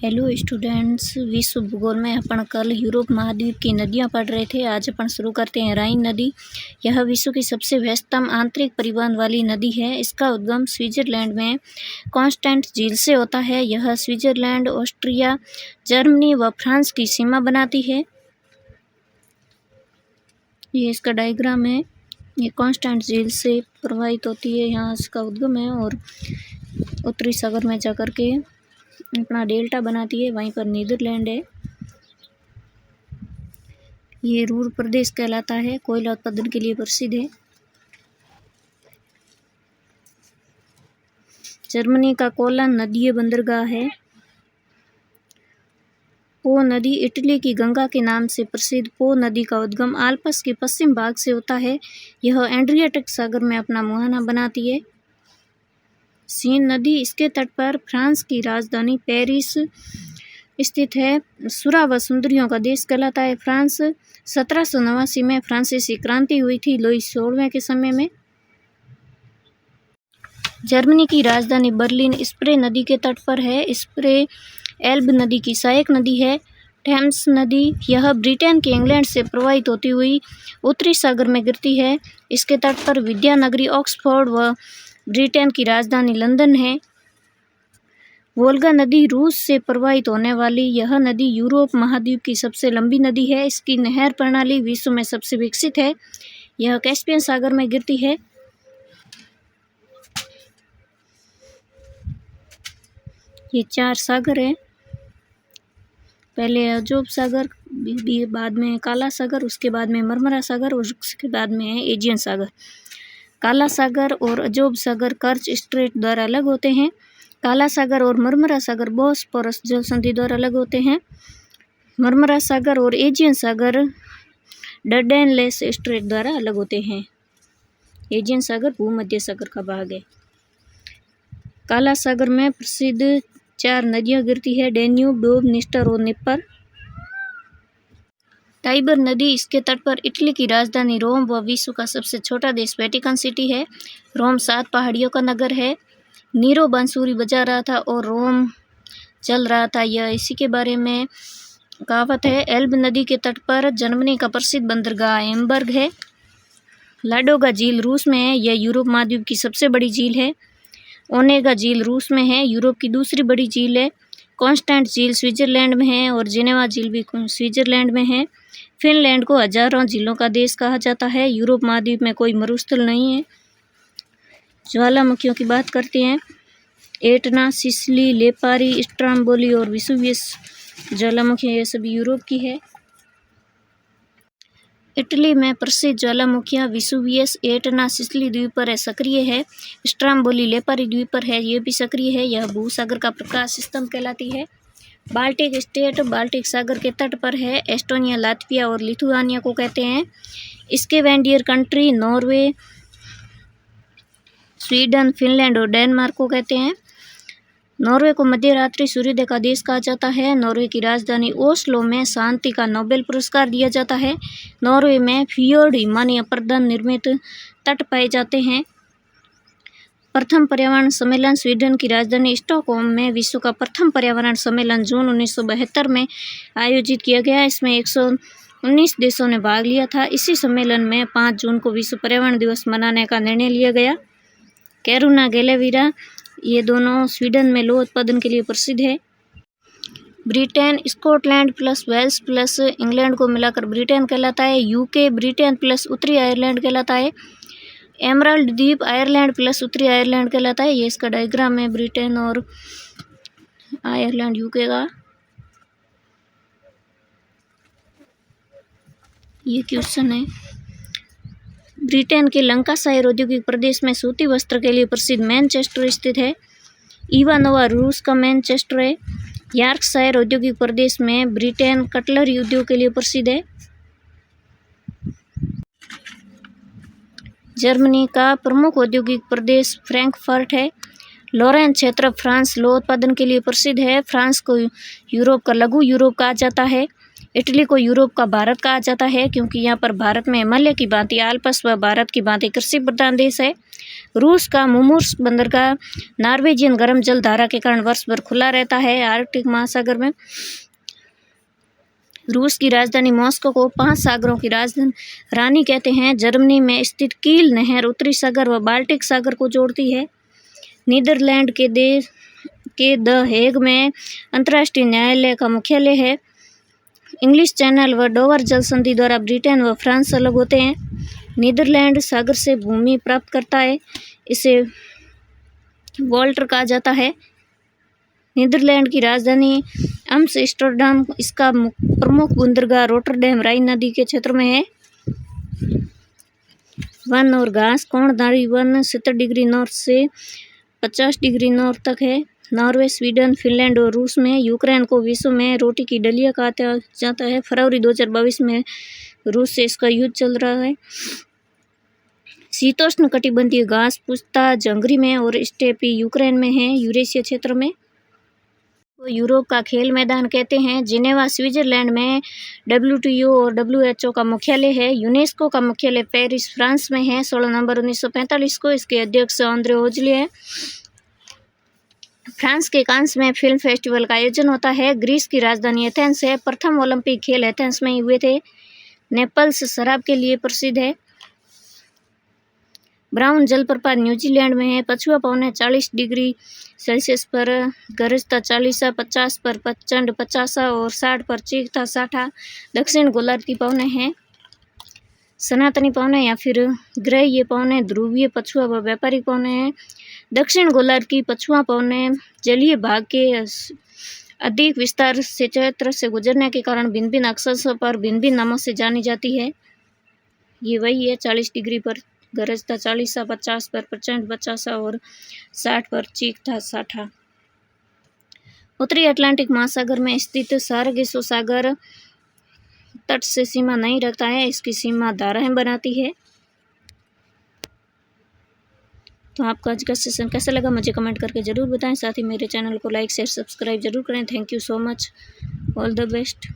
Hello students, विश्व भूगोल में अपन कल यूरोप महाद्वीप की नदियां पढ़ रहे थे। आज अपन शुरू करते हैं राइन नदी। यह विश्व की सबसे व्यस्तम आंतरिक परिवहन वाली नदी है। इसका उद्गम स्विट्जरलैंड में कॉन्स्टेंस झील से होता है। यह स्विट्जरलैंड, ऑस्ट्रिया, जर्मनी व फ्रांस की सीमा बनाती है। ये इसका डायग्राम है। ये कॉन्स्टेंस झील से प्रवाहित होती है, यहाँ इसका उद्गम है और उत्तरी सागर में जाकर के अपना डेल्टा बनाती है। वहीं पर नीदरलैंड है। ये रूर प्रदेश कहलाता है, कोयला उत्पादन के लिए प्रसिद्ध है। जर्मनी का कोलन नदीय बंदरगाह है। पो नदी इटली की गंगा के नाम से प्रसिद्ध पो नदी का उद्गम आल्प्स के पश्चिम भाग से होता है। यह एड्रियाटिक सागर में अपना मुहाना बनाती है। सीन नदी इसके तट पर फ्रांस की राजधानी पेरिस स्थित है। सुरा व सुंदरियों का देश कहलाता है। फ्रांस 1789 में फ्रांसीसी क्रांति हुई थी, लुई 16वें के समय में। जर्मनी की राजधानी बर्लिन स्प्रे नदी के तट पर है। स्प्रे एल्ब नदी की सहायक नदी है। थेम्स नदी यह ब्रिटेन के इंग्लैंड से प्रवाहित होती हुई उत्तरी सागर में गिरती है। इसके तट पर विद्यानगरी ऑक्सफोर्ड व ब्रिटेन की राजधानी लंदन है। वोल्गा नदी रूस से प्रवाहित होने वाली यह नदी यूरोप महाद्वीप की सबसे लंबी नदी है। इसकी नहर प्रणाली विश्व में सबसे विकसित है। यह कैस्पियन सागर में गिरती है। ये 4 सागर है। पहले अजोब सागर, बाद में काला सागर, उसके बाद में मरमरा सागर और उसके बाद में है एजियन सागर। काला सागर और अजोब सागर कर्च स्ट्रेट द्वारा अलग होते हैं। काला सागर और मरमरा सागर बोस्फोरस जल संधि द्वारा अलग होते हैं। मरमरा सागर और एजियन सागर डर्डेनलेस स्ट्रेट द्वारा अलग होते हैं। एजियन सागर भूमध्य सागर का भाग है। काला सागर में प्रसिद्ध 4 नदियां गिरती है, डेन्यूब, डोब, निस्टर और निपर। टाइबर नदी इसके तट पर इटली की राजधानी रोम व विश्व का सबसे छोटा देश वेटिकन सिटी है। रोम 7 पहाड़ियों का नगर है। नीरो बांसुरी बजा रहा था और रोम चल रहा था, यह इसी के बारे में कहावत है। एल्ब नदी के तट पर जर्मनी का प्रसिद्ध बंदरगाह एम्बर्ग है। लाडोगा झील रूस में है। यह यूरोप महाद्वीप की सबसे बड़ी झील है। ओनेगा झील रूस में है, यूरोप की दूसरी बड़ी झील है। कॉन्स्टेंस झील स्विट्जरलैंड में है और जेनेवा झील भी स्विट्जरलैंड में है। फिनलैंड को हजारों झीलों का देश कहा जाता है। यूरोप महाद्वीप में कोई मरुस्थल नहीं है। ज्वालामुखियों की बात करते हैं। एटना, सिसिली, लेपारी, स्ट्राम्बोली और विसुवियस ज्वालामुखी ये सभी यूरोप की है। इटली में प्रसिद्ध ज्वालामुखियां विसुवियस, एटना सिसिली द्वीप पर है, सक्रिय है। स्ट्राम्बोली लेपारी द्वीप पर है, ये भी सक्रिय है। यह भूसागर का प्रकाश स्तंभ कहलाती है। बाल्टिक स्टेट बाल्टिक सागर के तट पर है। एस्टोनिया, लात्विया और लिथुआनिया को कहते हैं। स्केवेंडियर कंट्री नॉर्वे, स्वीडन, फिनलैंड और डेनमार्क को कहते हैं। नॉर्वे को मध्यरात्रि सूर्योदय का देश कहा जाता है। नॉर्वे की राजधानी ओस्लो में शांति का नोबेल पुरस्कार दिया जाता है। नॉर्वे में फियोर्ड हिमालय प्रदन निर्मित तट पाए जाते हैं। प्रथम पर्यावरण सम्मेलन स्वीडन की राजधानी स्टॉकहोम में विश्व का प्रथम पर्यावरण सम्मेलन जून 1972 में आयोजित किया गया। इसमें 119 देशों ने भाग लिया था। इसी सम्मेलन में 5 जून को विश्व पर्यावरण दिवस मनाने का निर्णय लिया गया। कैरुना, गैलेविरा ये दोनों स्वीडन में लौह उत्पादन के लिए प्रसिद्ध है। Britain Scotland plus Wales plus England को मिलाकर ब्रिटेन कहलाता है। यूके ब्रिटेन प्लस उत्तरी आयरलैंड कहलाता है। एमराल्ड द्वीप आयरलैंड प्लस उत्तरी आयरलैंड कहलाता है। ये इसका डायग्राम है ब्रिटेन और आयरलैंड यूके का। ये क्वेश्चन है। ब्रिटेन के लंकाशायर औद्योगिक प्रदेश में सूती वस्त्र के लिए प्रसिद्ध मैनचेस्टर स्थित है। इवानोवा रूस का मैनचेस्टर है। यॉर्कशायर औद्योगिक प्रदेश में ब्रिटेन कटलरी उद्योग के लिए प्रसिद्ध है। जर्मनी का प्रमुख औद्योगिक प्रदेश फ्रैंकफर्ट है। लॉरेन क्षेत्र फ्रांस लौह उत्पादन के लिए प्रसिद्ध है। फ्रांस को यूरोप का लघु यूरोप कहा जाता है। इटली को यूरोप का भारत कहा जाता है क्योंकि यहाँ पर भारत में हिमालय की भांति आल्प्स व भारत की भांति कृषि प्रधान देश है। रूस का मुर्मंस्क बंदरगाह नॉर्वेजियन गर्म जल धारा के कारण वर्ष भर खुला रहता है आर्कटिक महासागर में। रूस की राजधानी मॉस्को को 5 सागरों की रानी कहते हैं। जर्मनी में स्थित कील नहर उत्तरी सागर व बाल्टिक सागर को जोड़ती है। नीदरलैंड के द हेग में अंतर्राष्ट्रीय न्यायालय का मुख्यालय है। इंग्लिश चैनल व डोवर जल संधि द्वारा ब्रिटेन व फ्रांस अलग होते हैं। नीदरलैंड सागर से भूमि प्राप्त करता है, इसे वॉल्टर कहा जाता है। नीदरलैंड की राजधानी एम्स्टर्डम, इसका प्रमुख बंदरगाह रोटरडैम राइन नदी के क्षेत्र में है। वन और घास कोणधारी वन 70 डिग्री नॉर्थ से 50 डिग्री नॉर्थ तक है। नॉर्वे, स्वीडन, फिनलैंड और रूस में यूक्रेन को विश्व में रोटी की डलिया कहा जाता है। फरवरी 2022 में रूस से इसका युद्ध चल रहा है। शीतोष्ण कटिबंधीय घास पुष्ता जंगरी में और स्टेपी यूक्रेन में है। यूरेशिया क्षेत्र में तो यूरोप का खेल मैदान कहते हैं। जिनेवा स्विट्जरलैंड में WTO और WHO का मुख्यालय है। यूनेस्को का मुख्यालय पेरिस फ्रांस में है। 16 नवंबर 1945 को इसके अध्यक्ष आंद्रे ओजले हैं। फ्रांस के कांस में फिल्म फेस्टिवल का आयोजन होता है। ग्रीस की राजधानी एथेंस है। प्रथम ओलंपिक खेल एथेंस में ही हुए थे। नेपल्स शराब के लिए प्रसिद्ध है। ब्राउन जलप्रपात न्यूजीलैंड में है। पछुआ पवन 40 डिग्री सेल्सियस पर, गरजता 40, 50 पर प्रचंड 50 और 60 पर चीखता 60। दक्षिण गोलार्ध की पवनें हैं। सनातनी पवनें या फिर ग्रहीय पवनें ध्रुवीय पछुआ व व्यापारिक पवनें हैं। दक्षिण गोलार्ध की पछुआ पवनें जलीय भाग के अधिक विस्तार से क्षेत्र से गुजरने के कारण भिन्न भिन्न अक्षांशों पर भिन्न भिन्न नामों से जानी जाती है। ये वही है 40 डिग्री पर गरजता 40, 50 पर प्रचंड 50 और 60 पर चीखता 60। उत्तरी अटलांटिक महासागर में स्थित सारगेसो सागर तट से सीमा नहीं रखता है, इसकी सीमा धाराएं बनाती है। तो आपका आज का सेशन कैसा लगा मुझे कमेंट करके ज़रूर बताएं। साथ ही मेरे चैनल को लाइक शेयर सब्सक्राइब जरूर करें। Thank you so much. All the best.